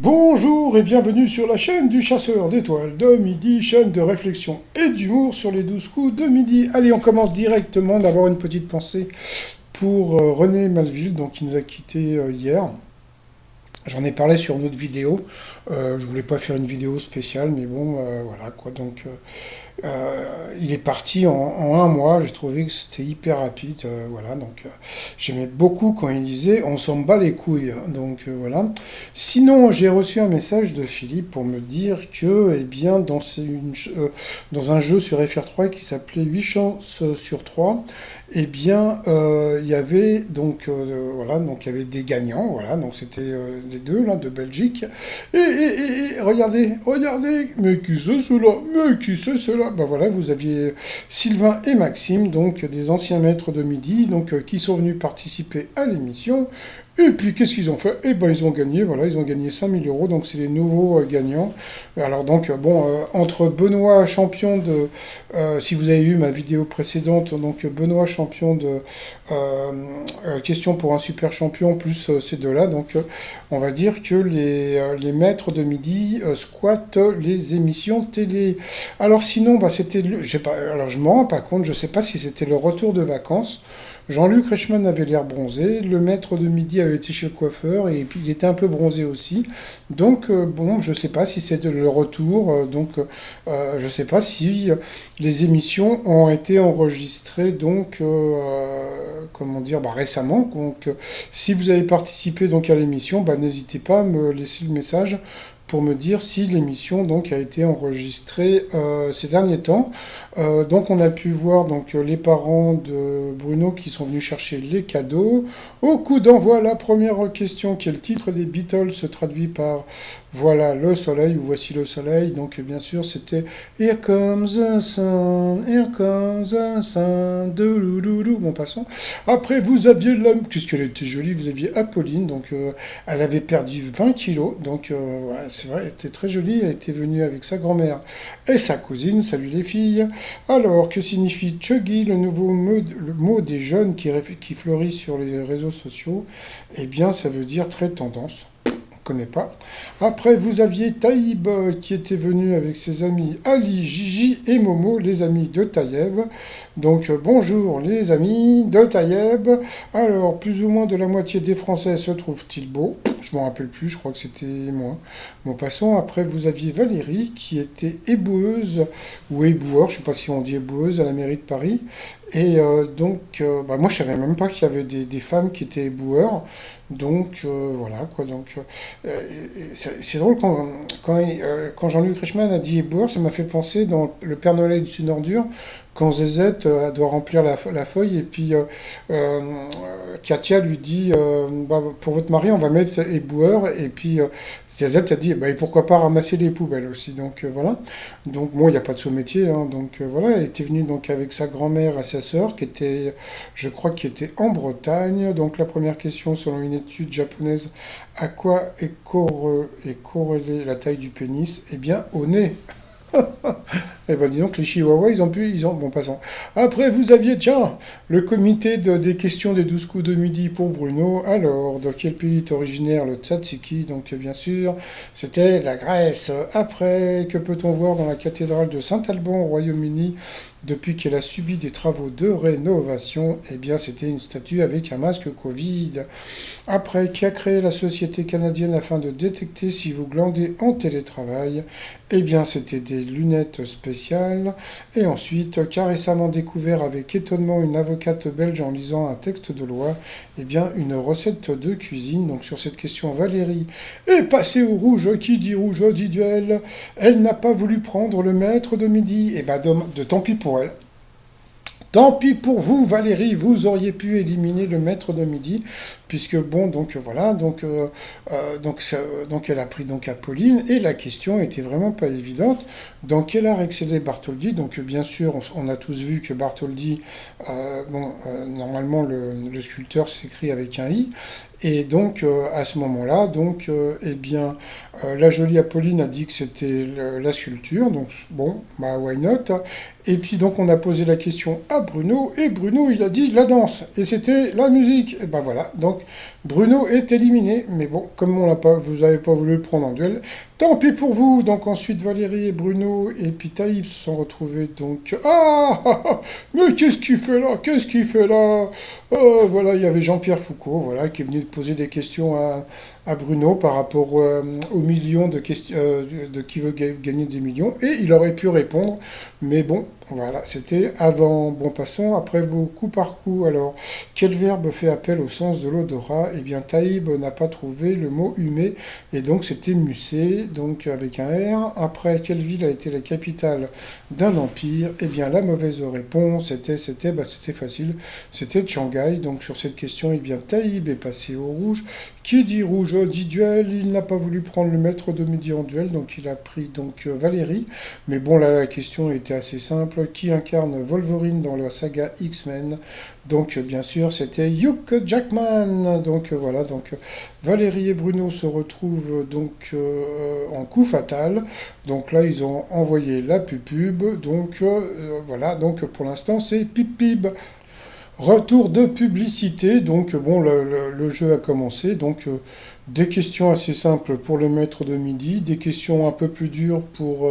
Bonjour et bienvenue sur la chaîne du chasseur d'étoiles de midi, chaîne de réflexion et d'humour sur les 12 coups de midi. Allez, on commence directement d'avoir une petite pensée pour René Malville, donc qui nous a quittés hier. J'en ai parlé sur une autre vidéo. Je voulais pas faire une vidéo spéciale, mais bon, voilà quoi. Donc, il est parti en un mois. J'ai trouvé que c'était hyper rapide. Voilà, donc j'aimais beaucoup quand il disait on s'en bat les couilles. Donc voilà. Sinon, j'ai reçu un message de Philippe pour me dire que, eh bien, dans un jeu sur FR3 qui s'appelait 8 chances sur 3, eh bien, il y avait donc voilà, donc il y avait des gagnants. Voilà, donc c'était les deux là de Belgique. Et regardez, regardez, mais qui c'est cela? Mais qui c'est cela? Ben voilà, vous aviez Sylvain et Maxime, donc des anciens maîtres de midi, donc qui sont venus participer à l'émission. Et puis qu'est-ce qu'ils ont fait? Eh ben ils ont gagné, voilà, ils ont gagné 5000 euros, donc c'est les nouveaux gagnants. Alors donc bon, entre Benoît champion de, si vous avez vu ma vidéo précédente, donc Benoît champion de question pour un super champion, plus ces deux-là, donc on va dire que les maîtres de midi squattent les émissions télé. Alors sinon, bah, j'ai pas, alors je m'en rends pas compte, je sais pas si c'était le retour de vacances. Jean-Luc Reichmann avait l'air bronzé, le maître de midi avait été chez le coiffeur et puis il était un peu bronzé aussi. Donc bon, je sais pas si c'était le retour, donc je sais pas si les émissions ont été enregistrées donc comment dire bah, récemment. Donc si vous avez participé donc à l'émission, bah, n'hésitez pas à me laisser le message pour me dire si l'émission donc a été enregistrée ces derniers temps. Donc on a pu voir donc les parents de Bruno qui sont venus chercher les cadeaux. Au coup d'envoi, la première question qui est le titre des Beatles se traduit par voilà le soleil ou voici le soleil. Donc bien sûr c'était Here comes the sun, doulouloulou. Bon passons. Après vous aviez l'homme, puisqu'elle était jolie, vous aviez Apolline, donc elle avait perdu 20 kilos, donc ouais, c'est vrai, elle était très jolie, elle était venue avec sa grand-mère et sa cousine, salut les filles. Alors, que signifie Chuggy, le mot des jeunes qui fleurit sur les réseaux sociaux? Eh bien, ça veut dire très tendance. Connais pas. Après, vous aviez Taïb qui était venu avec ses amis Ali, Gigi et Momo, les amis de Taïeb. Donc bonjour les amis de Taïeb. Alors, plus ou moins de la moitié des Français se trouvent-ils beaux? Je m'en rappelle plus, je crois que c'était moi. Bon, passons. Après, vous aviez Valérie qui était éboueuse ou éboueur, je sais pas si on dit éboueuse à la mairie de Paris. Et donc, bah, moi je savais même pas qu'il y avait des femmes qui étaient éboueurs. Donc voilà quoi. Donc c'est drôle quand Jean-Luc Reichmann a dit éboueur, ça m'a fait penser dans Le Père Noël est une ordure, quand Zezette doit remplir la feuille et puis Katia lui dit bah, pour votre mari on va mettre éboueur et puis Zezette a dit bah, et pourquoi pas ramasser les poubelles aussi. Donc voilà. Donc bon il n'y a pas de sous-métier hein, donc voilà elle était venue donc avec sa grand-mère et sa sœur qui était je crois qui était en Bretagne. Donc la première question selon une étude japonaise à quoi est corrélée la taille du pénis? Eh bien au nez. Eh ben dis donc, les Chihuahuas, bon, passons. Après, vous aviez, tiens, le comité des questions des 12 coups de midi pour Bruno. Alors, de quel pays est originaire le tzatziki? Donc, bien sûr, c'était la Grèce. Après, que peut-on voir dans la cathédrale de Saint-Alban au Royaume-Uni depuis qu'elle a subi des travaux de rénovation? Eh bien, c'était une statue avec un masque Covid. Après, qui a créé la société canadienne afin de détecter si vous glandez en télétravail? Eh bien, c'était des lunettes spéciales. Et ensuite, qu'a récemment découvert avec étonnement une avocate belge en lisant un texte de loi? Eh bien, une recette de cuisine. Donc, sur cette question, Valérie est passée au rouge. Qui dit rouge dit duel. Elle n'a pas voulu prendre le maître de midi. Eh bien, de tant pis pour elle. Tant pis pour vous, Valérie, vous auriez pu éliminer le maître de midi, puisque bon, donc voilà, donc elle a pris donc Apolline, et la question était vraiment pas évidente. Dans quel art excellait Bartholdi? Donc bien sûr, on a tous vu que Bartholdi, bon, normalement le sculpteur s'écrit avec un i, Et donc, à ce moment-là, donc, eh bien, la jolie Apolline a dit que c'était la sculpture, donc bon, bah why not? Et puis donc on a posé la question à Bruno, et Bruno il a dit la danse, et c'était la musique. Et ben voilà, donc Bruno est éliminé, mais bon, comme on l'a pas, vous n'avez pas voulu le prendre en duel, tant pis pour vous. Donc ensuite Valérie et Bruno et puis Taïb se sont retrouvés donc mais qu'est-ce qu'il fait là? Qu'est-ce qu'il fait là? Voilà, il y avait Jean-Pierre Foucault, voilà, qui est venu poser des questions à Bruno par rapport aux millions de questions de qui veut gagner des millions, et il aurait pu répondre, mais bon, voilà, c'était avant. Bon, passons après vos coup par coup. Alors, quel verbe fait appel au sens de l'odorat? Eh bien, Taïb n'a pas trouvé le mot humer, et donc c'était muser, donc avec un R. Après, quelle ville a été la capitale d'un empire? Eh bien, la mauvaise réponse c'était facile, c'était Shanghai. Donc, sur cette question, eh bien, Taïb est passé au rouge. Qui dit rouge dit duel. Il n'a pas voulu prendre le maître de midi en duel, donc il a pris donc Valérie. Mais bon, là, la question était assez simple. Qui incarne Wolverine dans la saga X-Men? Donc, bien sûr, c'était Hugh Jackman. Donc, voilà. Donc, Valérie et Bruno se retrouvent donc en coup fatal. Donc là, ils ont envoyé la pub. Donc, voilà. Donc, pour l'instant, c'est pip pip. Retour de publicité, donc bon, le jeu a commencé, donc des questions assez simples pour le maître de midi, des questions un peu plus dures pour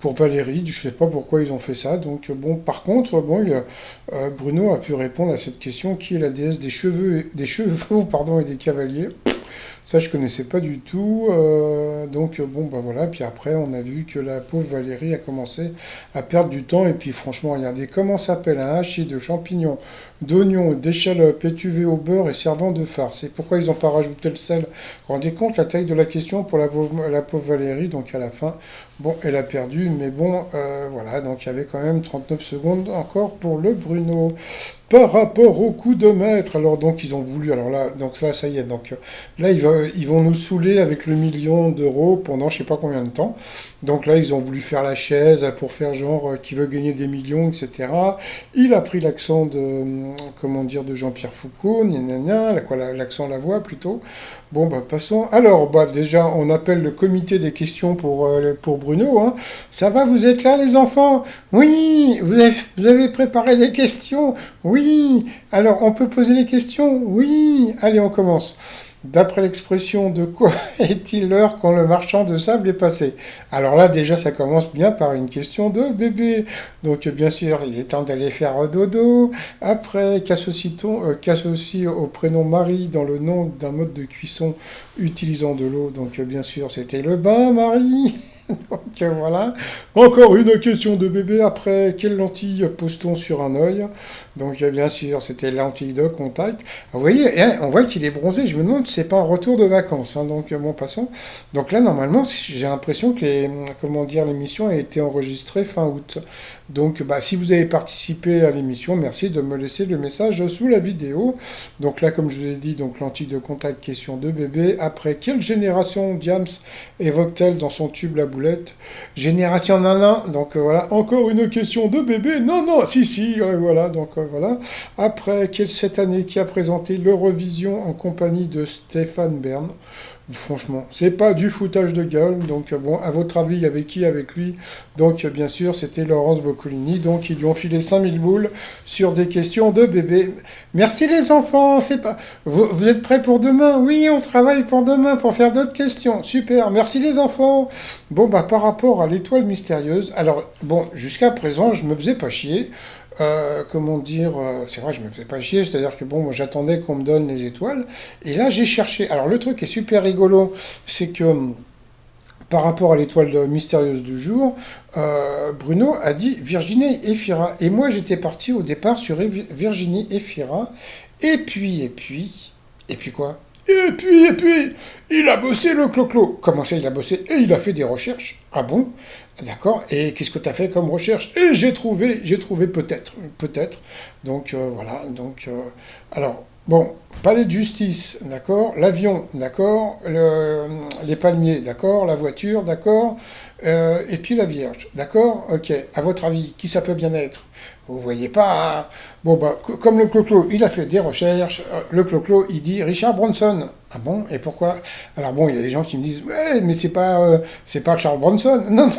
Valérie, je sais pas pourquoi ils ont fait ça, donc bon, par contre, bon, Bruno a pu répondre à cette question, qui est la déesse des chevaux, pardon, et des cavaliers. Ça, je connaissais pas du tout. Donc, bon, bah voilà. Puis après, on a vu que la pauvre Valérie a commencé à perdre du temps. Et puis, franchement, regardez comment s'appelle un hachis de champignons, d'oignons, d'échalotes, étuvé au beurre et servant de farce. Et pourquoi ils n'ont pas rajouté le sel? Vous vous rendez compte la taille de la question pour la pauvre Valérie? Donc, à la fin, bon, elle a perdu. Mais bon, voilà. Donc, il y avait quand même 39 secondes encore pour le Bruno. Par rapport au coup de maître, alors donc ils ont voulu, alors là, donc là ça y est, donc là ils vont nous saouler avec le million d'euros pendant je sais pas combien de temps. Donc là ils ont voulu faire la chaise pour faire genre qui veut gagner des millions, etc. Il a pris l'accent de, comment dire, de Jean-Pierre Foucault, l'accent la voix plutôt. Bon bah passons. Alors bah déjà on appelle le comité des questions pour Bruno. Hein. Ça va, vous êtes là les enfants? Oui, vous avez préparé des questions? Oui, alors on peut poser les questions? Oui, allez, on commence. D'après l'expression, de quoi est-il l'heure quand le marchand de sable est passé? Alors là, déjà, ça commence bien par une question de bébé. Donc, bien sûr, il est temps d'aller faire dodo. Après, qu'associe au prénom Marie dans le nom d'un mode de cuisson utilisant de l'eau? Donc, bien sûr, c'était le bain, Marie. Donc voilà. Encore une question de bébé. Après, quelle lentille pose-t-on sur un œil? Donc bien sûr, c'était lentille de contact. Vous voyez, hein, on voit qu'il est bronzé. Je me demande si c'est pas un retour de vacances. Hein. Donc bon, passons. Donc là, normalement, j'ai l'impression que comment dire, l'émission a été enregistrée fin août. Donc bah, si vous avez participé à l'émission, merci de me laisser le message sous la vidéo. Donc là, comme je vous ai dit, donc lentille de contact, question de bébé. Après, quelle génération Diams évoque-t-elle dans son tube La Boulette? Génération nanan. Donc voilà, encore une question de bébé. Non, non, si, si, voilà. Donc voilà. Après, cette année qui a présenté l'Eurovision en compagnie de Stéphane Bern? Franchement, c'est pas du foutage de gueule. Donc, bon, à votre avis, il y avait qui avec lui? Donc, bien sûr, c'était Laurence Boccolini. Donc, ils lui ont filé 5000 boules sur des questions de bébé. Merci les enfants. C'est pas. Vous êtes prêts pour demain? Oui, on travaille pour demain pour faire d'autres questions. Super. Merci les enfants. Bon, bah, par rapport à l'étoile mystérieuse. Alors, bon, jusqu'à présent, je me faisais pas chier. Comment dire, c'est vrai, je me faisais pas chier, c'est-à-dire que bon, moi j'attendais qu'on me donne les étoiles, et là j'ai cherché. Alors le truc est super rigolo, c'est que par rapport à l'étoile mystérieuse du jour, Bruno a dit Virginie Efira, et moi j'étais parti au départ sur Virginie Efira, et puis quoi? Et puis, il a bossé le clo-clo. Comment ça, il a bossé? Et il a fait des recherches. Ah bon? D'accord. Et qu'est-ce que tu as fait comme recherche? Et j'ai trouvé peut-être. Donc voilà. Donc, alors, Bon, palais de justice, d'accord, l'avion, d'accord, les palmiers, d'accord, la voiture, d'accord, et puis la Vierge, d'accord, ok, à votre avis, qui ça peut bien être? Vous voyez pas, hein. Bon, bah, comme le Clo-Clo, il a fait des recherches, le Clo-Clo, il dit Richard Branson. Ah bon, et pourquoi? Alors bon, il y a des gens qui me disent, ouais, mais c'est pas Charles Bronson. Non, non,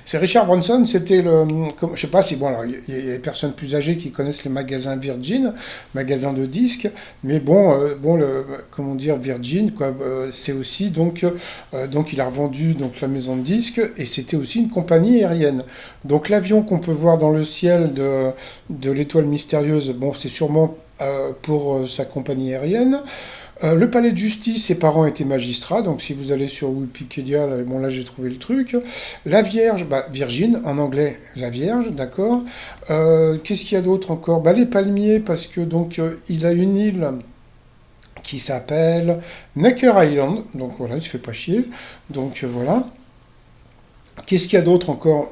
c'est Richard Branson, c'était le. Je sais pas si, bon, alors, il y a des personnes plus âgées qui connaissent les magasins Virgin, magasins de disques, mais bon, comment dire, Virgin, quoi, c'est aussi, donc il a revendu donc, la maison de disques, et c'était aussi une compagnie aérienne. Donc l'avion qu'on peut voir dans le ciel de l'étoile mystérieuse, bon, c'est sûrement pour sa compagnie aérienne. Le palais de justice, ses parents étaient magistrats, donc si vous allez sur Wikipédia, là, bon là j'ai trouvé le truc. La Vierge, bah, Virgin, en anglais, la Vierge, d'accord. Qu'est-ce qu'il y a d'autre encore? Bah, les palmiers, parce que donc il a une île qui s'appelle Necker Island, donc voilà, il se fait pas chier, donc voilà. Qu'est-ce qu'il y a d'autre encore?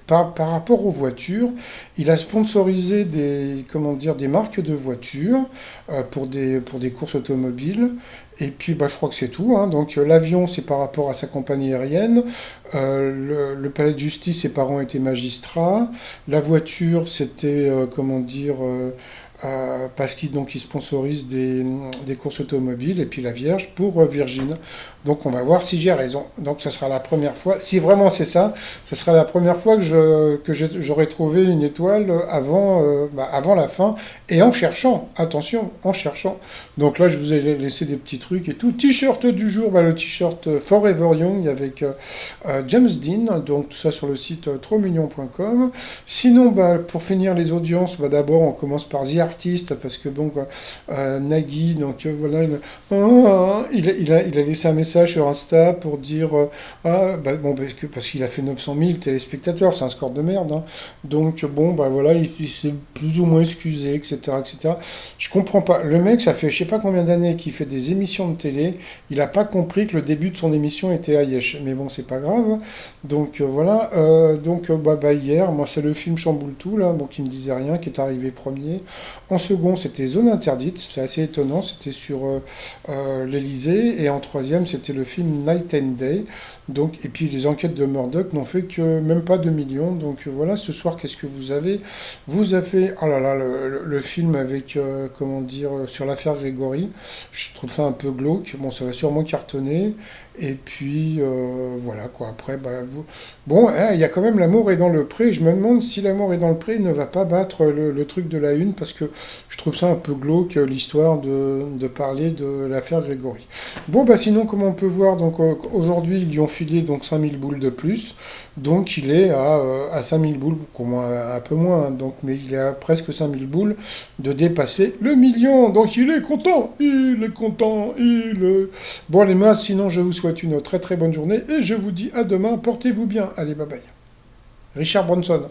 Par rapport aux voitures, il a sponsorisé des, comment dire, des marques de voitures pour des courses automobiles. Et puis, bah, je crois que c'est tout, hein. Donc, l'avion, c'est par rapport à sa compagnie aérienne. Le palais de justice, ses parents étaient magistrats. La voiture, c'était, comment dire, parce qu'il donc il sponsorise des courses automobiles et puis la Vierge pour Virgin. Donc on va voir si j'ai raison. Donc ça sera la première fois, si vraiment c'est ça, ça sera la première fois j'aurai trouvé une étoile avant la fin et en cherchant, attention, en cherchant. Donc là je vous ai laissé des petits trucs et tout. T-shirt du jour, bah, le t-shirt Forever Young avec James Dean, donc tout ça sur le site trotsmignon.com. Sinon, bah, pour finir les audiences, bah, d'abord on commence par The Artist parce que bon, quoi, Nagui, donc voilà, il a laissé un message sur Insta pour dire bon, parce qu'il a fait 900 000 téléspectateurs, c'est un score de merde, hein. Donc bon, bah voilà, il s'est plus ou moins excusé, etc., etc. Je comprends pas. Le mec, ça fait je sais pas combien d'années qu'il fait des émissions de télé, il a pas compris que le début de son émission était Ayesh. Mais bon, c'est pas grave. Donc voilà. Bah, hier, moi c'est le film Chamboule tout là, bon qui me disait rien, qui est arrivé premier. En second, c'était Zone interdite, c'était assez étonnant, c'était sur l'Elysée. Et en troisième, c'était le film Night and Day. Donc, et puis les enquêtes de Murdoch n'ont fait que même pas 2 millions. Donc voilà, ce soir, qu'est-ce que vous avez? Vous avez, oh là là, le film avec, comment dire, sur l'affaire Grégory. Je trouve ça un peu glauque. Bon, ça va sûrement cartonner. Et puis, voilà quoi. Après, bah, bon, hein, il y a quand même L'amour est dans le pré. Je me demande si L'amour est dans le pré ne va pas battre le truc de la une parce que je trouve ça un peu glauque l'histoire de parler de l'affaire Grégory. Bon, bah sinon, comme on peut voir, donc aujourd'hui, ils lui ont filé donc 5000 boules de plus. Donc il est à 5000 boules, un peu moins, hein, donc, mais il est à presque 5000 boules de dépasser le million. Donc il est content, il est content, il est... Bon les mains, sinon je vous souhaite une très très bonne journée et je vous dis à demain, portez-vous bien. Allez, bye bye. Richard Bronson.